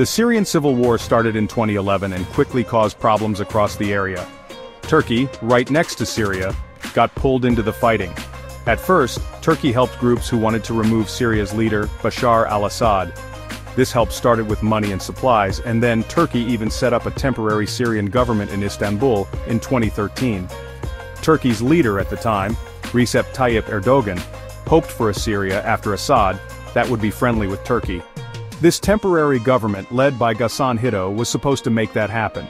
The Syrian civil war started in 2011 and quickly caused problems across the area. Turkey, right next to Syria, got pulled into the fighting. At first, Turkey helped groups who wanted to remove Syria's leader, Bashar al-Assad. This help started with money and supplies, and then Turkey even set up a temporary Syrian government in Istanbul in 2013. Turkey's leader at the time, Recep Tayyip Erdogan, hoped for a Syria after Assad that would be friendly with Turkey. This temporary government led by Ghassan Hiddo was supposed to make that happen.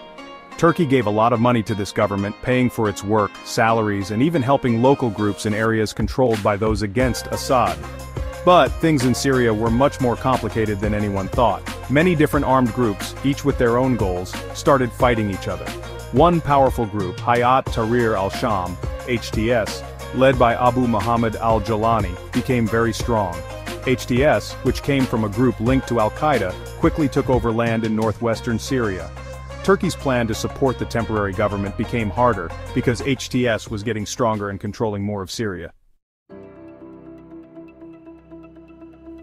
Turkey gave a lot of money to this government, paying for its work, salaries, and even helping local groups in areas controlled by those against Assad. But things in Syria were much more complicated than anyone thought. Many different armed groups, each with their own goals, started fighting each other. One powerful group, Hayat Tahrir al-Sham, HTS, led by Abu Muhammad al-Jawlani, became very strong. HTS, which came from a group linked to al-Qaeda, quickly took over land in northwestern Syria. Turkey's plan to support the temporary government became harder, because HTS was getting stronger and controlling more of Syria.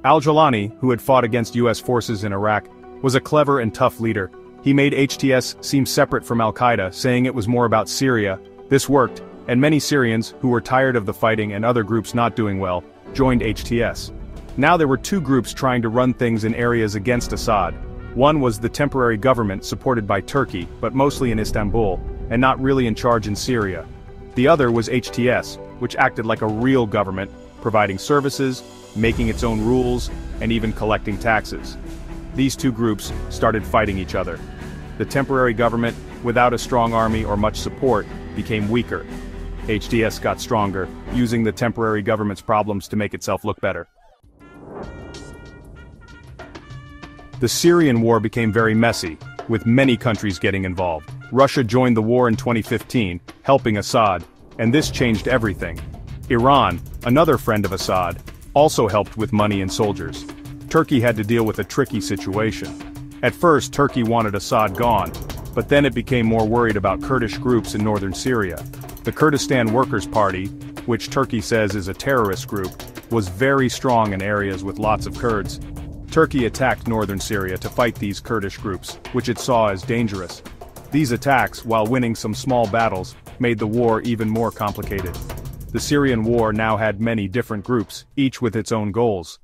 Al-Jawlani, who had fought against US forces in Iraq, was a clever and tough leader. He made HTS seem separate from al-Qaeda, saying it was more about Syria. This worked, and many Syrians, who were tired of the fighting and other groups not doing well, joined HTS. Now there were two groups trying to run things in areas against Assad. One was the temporary government supported by Turkey, but mostly in Istanbul, and not really in charge in Syria. The other was HTS, which acted like a real government, providing services, making its own rules, and even collecting taxes. These two groups started fighting each other. The temporary government, without a strong army or much support, became weaker. HTS got stronger, using the temporary government's problems to make itself look better. The Syrian war became very messy, with many countries getting involved. Russia joined the war in 2015, helping Assad, and this changed everything. Iran, another friend of Assad, also helped with money and soldiers. Turkey had to deal with a tricky situation. At first, Turkey wanted Assad gone, but then it became more worried about Kurdish groups in northern Syria. The Kurdistan Workers' Party, which Turkey says is a terrorist group, was very strong in areas with lots of Kurds. Turkey attacked northern Syria to fight these Kurdish groups, which it saw as dangerous. These attacks, while winning some small battles, made the war even more complicated. The Syrian war now had many different groups, each with its own goals.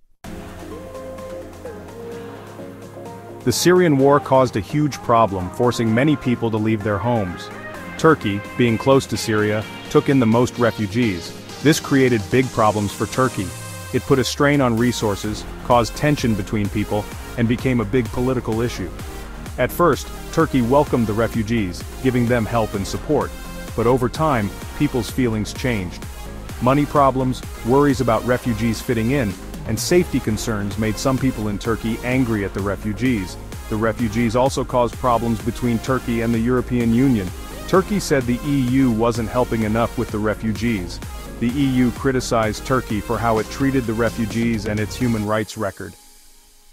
The Syrian war caused a huge problem, forcing many people to leave their homes. Turkey, being close to Syria, took in the most refugees. This created big problems for Turkey. It put a strain on resources, caused tension between people, and became a big political issue. At first, Turkey welcomed the refugees, giving them help and support. But over time, people's feelings changed. Money problems, worries about refugees fitting in, and safety concerns made some people in Turkey angry at the refugees. The refugees also caused problems between Turkey and the European Union. Turkey said the EU wasn't helping enough with the refugees. The EU criticized Turkey for how it treated the refugees and its human rights record.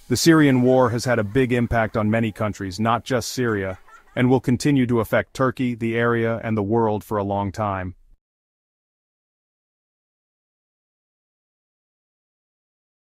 The Syrian war has had a big impact on many countries, not just Syria, and will continue to affect Turkey, the area, and the world for a long time.